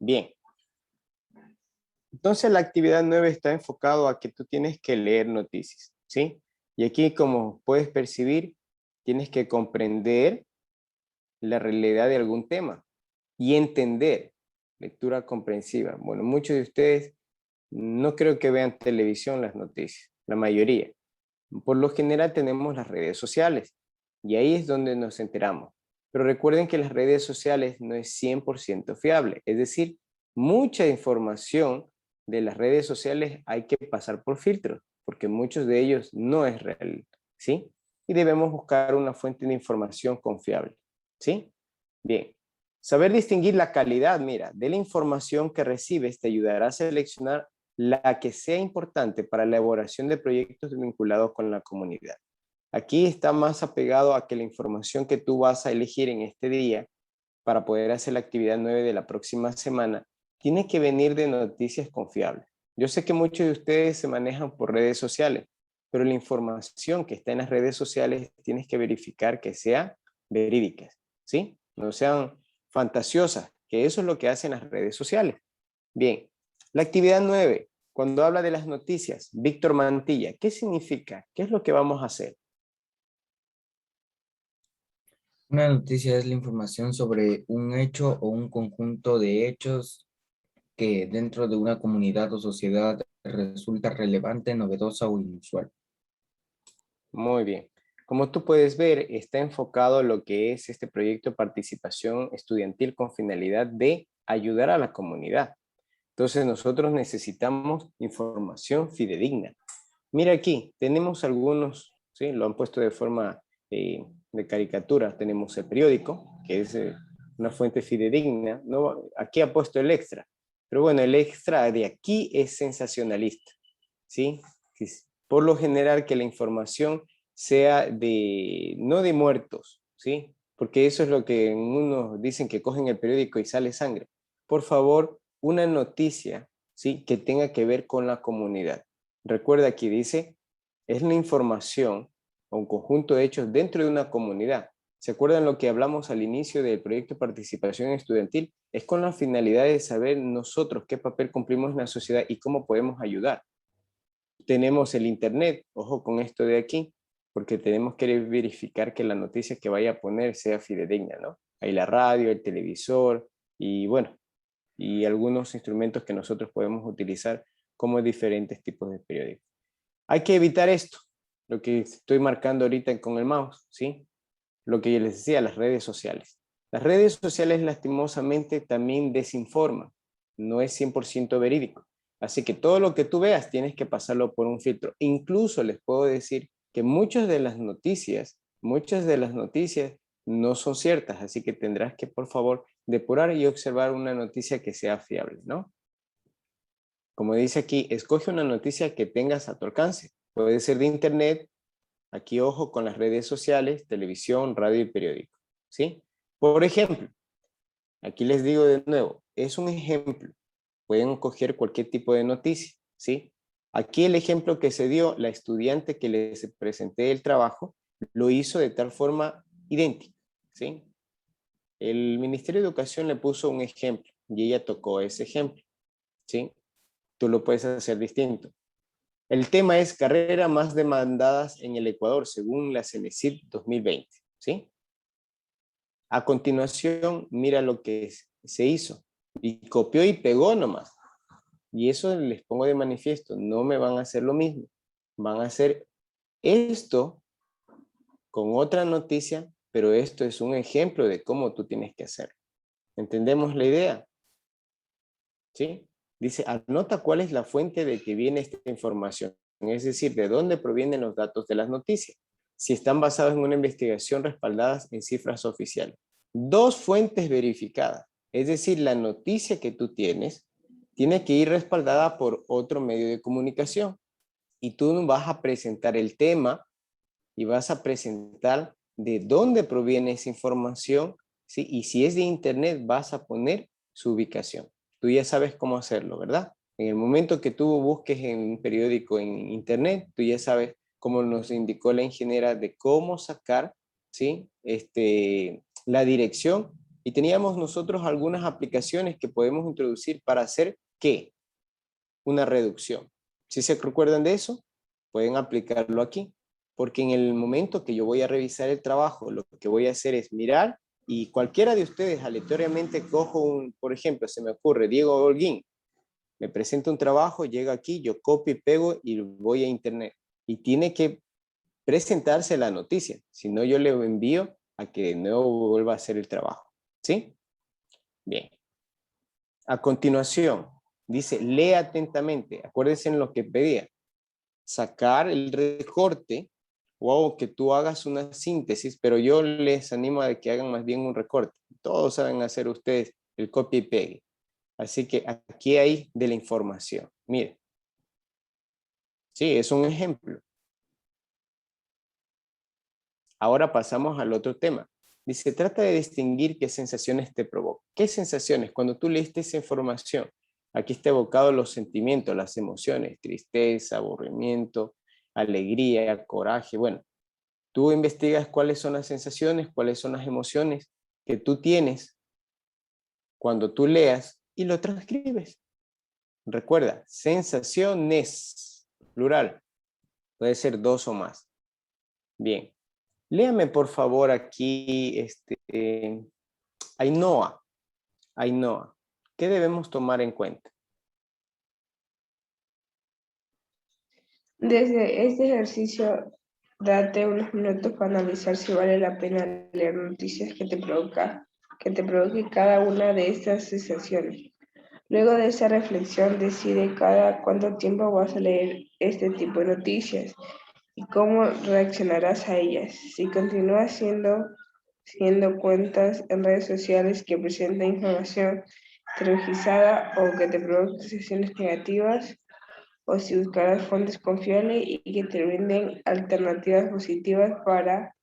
Bien. Entonces la actividad 9 está enfocado a que tú tienes que leer noticias, ¿sí? Y aquí, como puedes percibir, tienes que comprender la realidad de algún tema y entender, lectura comprensiva. Bueno, muchos de ustedes no creo que vean televisión las noticias, la mayoría. Por lo general tenemos las redes sociales y ahí es donde nos enteramos. Pero recuerden que las redes sociales no es 100% fiable, es decir, mucha información de las redes sociales hay que pasar por filtros, porque muchos de ellos no es real, ¿sí? Y debemos buscar una fuente de información confiable, ¿sí? Bien, saber distinguir la calidad, mira, de la información que recibes te ayudará a seleccionar la que sea importante para la elaboración de proyectos vinculados con la comunidad. Aquí está más apegado a que la información que tú vas a elegir en este día para poder hacer la actividad 9 de la próxima semana tiene que venir de noticias confiables. Yo sé que muchos de ustedes se manejan por redes sociales, pero la información que está en las redes sociales tienes que verificar que sea verídicas, ¿sí? No sean fantasiosas, que eso es lo que hacen las redes sociales. Bien, la actividad 9, cuando habla de las noticias, Víctor Mantilla, ¿qué significa? ¿Qué es lo que vamos a hacer? Una noticia es la información sobre un hecho o un conjunto de hechos que dentro de una comunidad o sociedad resulta relevante, novedosa o inusual. Muy bien. Como tú puedes ver, está enfocado a lo que es este proyecto de participación estudiantil con finalidad de ayudar a la comunidad. Entonces nosotros necesitamos información fidedigna. Mira aquí, tenemos algunos, ¿sí? Lo han puesto de forma de caricatura. Tenemos el periódico, que es una fuente fidedigna. No, aquí ha puesto el extra. Pero bueno, el extra de aquí es sensacionalista, ¿sí? Por lo general que la información sea de, no de muertos, ¿sí? Porque eso es lo que unos dicen que cogen el periódico y sale sangre. Por favor, una noticia, ¿sí? Que tenga que ver con la comunidad. Recuerda aquí dice, es la información o un conjunto de hechos dentro de una comunidad. ¿Se acuerdan lo que hablamos al inicio del proyecto de participación estudiantil? Es con la finalidad de saber nosotros qué papel cumplimos en la sociedad y cómo podemos ayudar. Tenemos el internet, ojo con esto de aquí, porque tenemos que verificar que la noticia que vaya a poner sea fidedigna, ¿no? Hay la radio, el televisor y bueno, y algunos instrumentos que nosotros podemos utilizar como diferentes tipos de periódicos. Hay que evitar esto, lo que estoy marcando ahorita con el mouse, ¿sí? Lo que yo les decía, las redes sociales. Las redes sociales lastimosamente también desinforman, no es 100% verídico. Así que todo lo que tú veas tienes que pasarlo por un filtro. Incluso les puedo decir que muchas de las noticias no son ciertas, así que tendrás que, por favor, depurar y observar una noticia que sea fiable, ¿no? Como dice aquí, escoge una noticia que tengas a tu alcance. Puede ser de internet, aquí ojo con las redes sociales, televisión, radio y periódico, ¿sí? Por ejemplo, aquí les digo de nuevo, es un ejemplo. Pueden coger cualquier tipo de noticia, ¿sí? Aquí el ejemplo que se dio, la estudiante que les presenté el trabajo, lo hizo de tal forma idéntica, ¿sí? El Ministerio de Educación le puso un ejemplo y ella tocó ese ejemplo, ¿sí? Tú lo puedes hacer distinto. El tema es carreras más demandadas en el Ecuador, según la CENESID 2020, ¿sí? A continuación, mira lo que se hizo. Y copió y pegó nomás. Y eso les pongo de manifiesto, no me van a hacer lo mismo. Van a hacer esto con otra noticia, pero esto es un ejemplo de cómo tú tienes que hacerlo. ¿Entendemos la idea? ¿Sí? Dice, anota cuál es la fuente de que viene esta información, es decir, de dónde provienen los datos de las noticias, si están basados en una investigación respaldadas en cifras oficiales. Dos fuentes verificadas, es decir, la noticia que tú tienes tiene que ir respaldada por otro medio de comunicación y tú vas a presentar el tema y vas a presentar de dónde proviene esa información, ¿sí? Y si es de internet vas a poner su ubicación. Tú ya sabes cómo hacerlo, ¿verdad? En el momento que tú busques en un periódico en internet, tú ya sabes cómo nos indicó la ingeniera de cómo sacar, ¿sí? La dirección Y teníamos nosotros algunas aplicaciones que podemos introducir para hacer, ¿qué? Una reducción. Si se recuerdan de eso, pueden aplicarlo aquí. Porque en el momento que yo voy a revisar el trabajo, lo que voy a hacer es mirar y cualquiera de ustedes aleatoriamente cojo por ejemplo, se me ocurre Diego Holguín, me presenta un trabajo, llega aquí, yo copio y pego y voy a internet. Y tiene que presentarse la noticia, si no yo le envío a que de nuevo vuelva a hacer el trabajo. ¿Sí? Bien. A continuación, dice, lee atentamente. Acuérdense en lo que pedía. Sacar el recorte o que tú hagas una síntesis, pero yo les animo a que hagan más bien un recorte. Todos saben hacer ustedes el copy y pegue. Así que aquí hay de la información. Mire. Sí, es un ejemplo. Ahora pasamos al otro tema. Dice, trata de distinguir qué sensaciones te provoca. ¿Qué sensaciones? Cuando tú leíste esa información, aquí está evocado los sentimientos, las emociones, tristeza, aburrimiento, alegría, coraje. Bueno, tú investigas cuáles son las sensaciones, cuáles son las emociones que tú tienes cuando tú leas y lo transcribes. Recuerda, sensaciones, plural, puede ser dos o más. Bien. Léame por favor aquí, Ainhoa. Ainhoa, ¿qué debemos tomar en cuenta? Desde este ejercicio, date unos minutos para analizar si vale la pena leer noticias que te provoque cada una de estas sensaciones. Luego de esa reflexión, decide cada cuánto tiempo vas a leer este tipo de noticias y cómo reaccionarás a ellas. Si continúas siguiendo cuentas en redes sociales que presentan información televisada o que te provoquen sensaciones negativas, o si buscarás fuentes confiables y que te brinden alternativas positivas para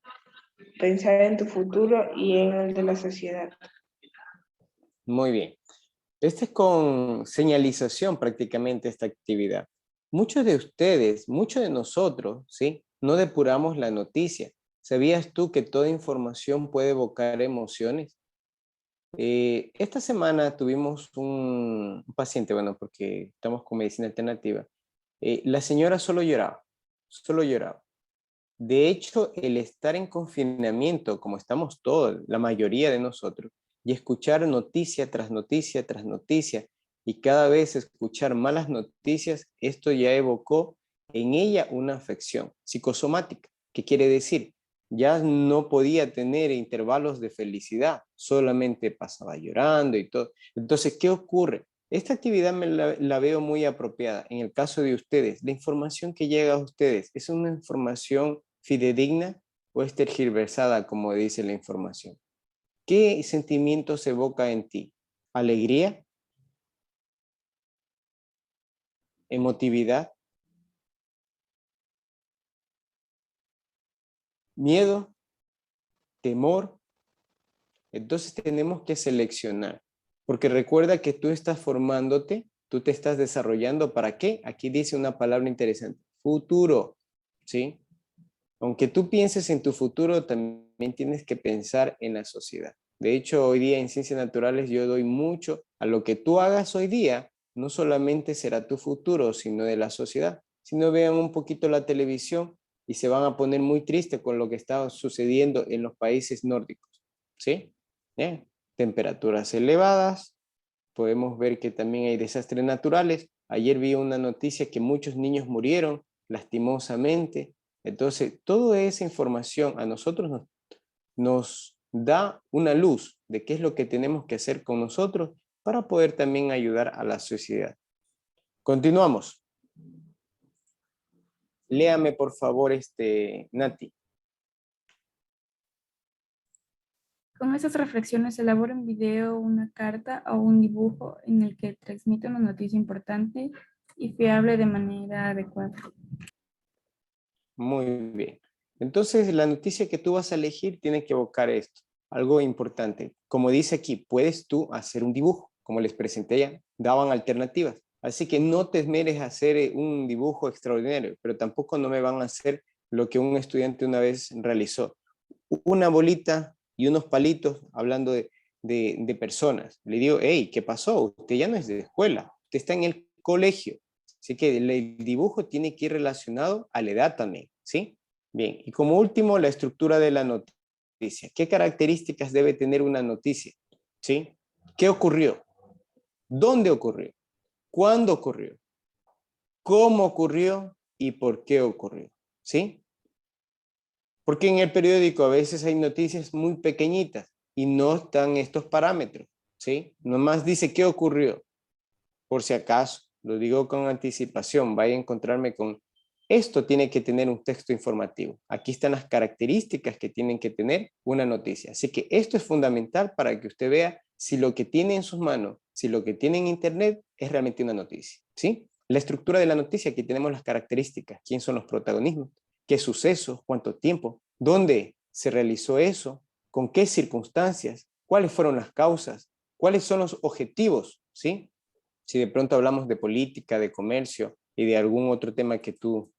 pensar en tu futuro y en el de la sociedad. Muy bien. Este es con señalización prácticamente esta actividad. Muchos de ustedes, muchos de nosotros, ¿sí? No depuramos la noticia. ¿Sabías tú que toda información puede evocar emociones? Esta semana tuvimos un paciente, bueno, porque estamos con medicina alternativa. La señora solo lloraba, solo lloraba. De hecho, el estar en confinamiento, como estamos todos, la mayoría de nosotros, y escuchar noticia tras noticia tras noticia, y cada vez escuchar malas noticias, esto ya evocó en ella una afección psicosomática. ¿Qué quiere decir? Ya no podía tener intervalos de felicidad, solamente pasaba llorando y todo. Entonces, ¿qué ocurre? Esta actividad la veo muy apropiada. En el caso de ustedes, la información que llega a ustedes es una información fidedigna o es tergiversada, como dice la información. ¿Qué sentimientos evoca en ti? ¿Alegría? ¿Emotividad? ¿Miedo? ¿Temor? Entonces tenemos que seleccionar, porque recuerda que tú estás formándote, tú te estás desarrollando. ¿Para qué? Aquí dice una palabra interesante, futuro, ¿sí? Aunque tú pienses en tu futuro, también tienes que pensar en la sociedad. De hecho, hoy día en ciencias naturales yo doy mucho a lo que tú hagas hoy día, no solamente será tu futuro, sino de la sociedad. Si no, vean un poquito la televisión y se van a poner muy tristes con lo que está sucediendo en los países nórdicos. ¿Sí? Temperaturas elevadas, podemos ver que también hay desastres naturales. Ayer vi una noticia que muchos niños murieron lastimosamente. Entonces, toda esa información a nosotros nos da una luz de qué es lo que tenemos que hacer con nosotros para poder también ayudar a la sociedad. Continuamos. Léame, por favor, Nati. Con esas reflexiones elabora un video, una carta o un dibujo en el que transmite una noticia importante y fiable de manera adecuada. Muy bien. Entonces, la noticia que tú vas a elegir tiene que evocar esto, algo importante. Como dice aquí, puedes tú hacer un dibujo. Como les presenté ya, daban alternativas. Así que no te esmeres a hacer un dibujo extraordinario, pero tampoco no me van a hacer lo que un estudiante una vez realizó. Una bolita y unos palitos, hablando de de personas. Le digo, hey, ¿qué pasó? Usted ya no es de escuela, usted está en el colegio. Así que el dibujo tiene que ir relacionado a la edad también, ¿sí? Bien, y como último, la estructura de la noticia. ¿Qué características debe tener una noticia? ¿Sí? ¿Qué ocurrió? ¿Dónde ocurrió? ¿Cuándo ocurrió? ¿Cómo ocurrió? ¿Y por qué ocurrió? ¿Sí? Porque en el periódico a veces hay noticias muy pequeñitas y no están estos parámetros, ¿sí? Nomás dice qué ocurrió, por si acaso, lo digo con anticipación, vaya a encontrarme con esto tiene que tener un texto informativo. Aquí están las características que tienen que tener una noticia. Así que esto es fundamental para que usted vea si lo que tiene en sus manos, si lo que tiene en internet es realmente una noticia, ¿sí? La estructura de la noticia, aquí tenemos las características, quién son los protagonistas, qué sucesos, cuánto tiempo, dónde se realizó eso, con qué circunstancias, cuáles fueron las causas, cuáles son los objetivos, ¿sí? Si de pronto hablamos de política, de comercio y de algún otro tema que tú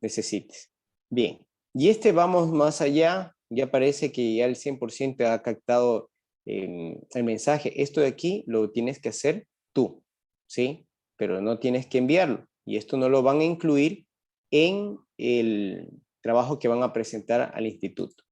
necesites. Bien, y vamos más allá, ya parece que ya el 100% ha captado el mensaje. Esto de aquí lo tienes que hacer tú, ¿sí? Pero no tienes que enviarlo. Y esto no lo van a incluir en el trabajo que van a presentar al instituto.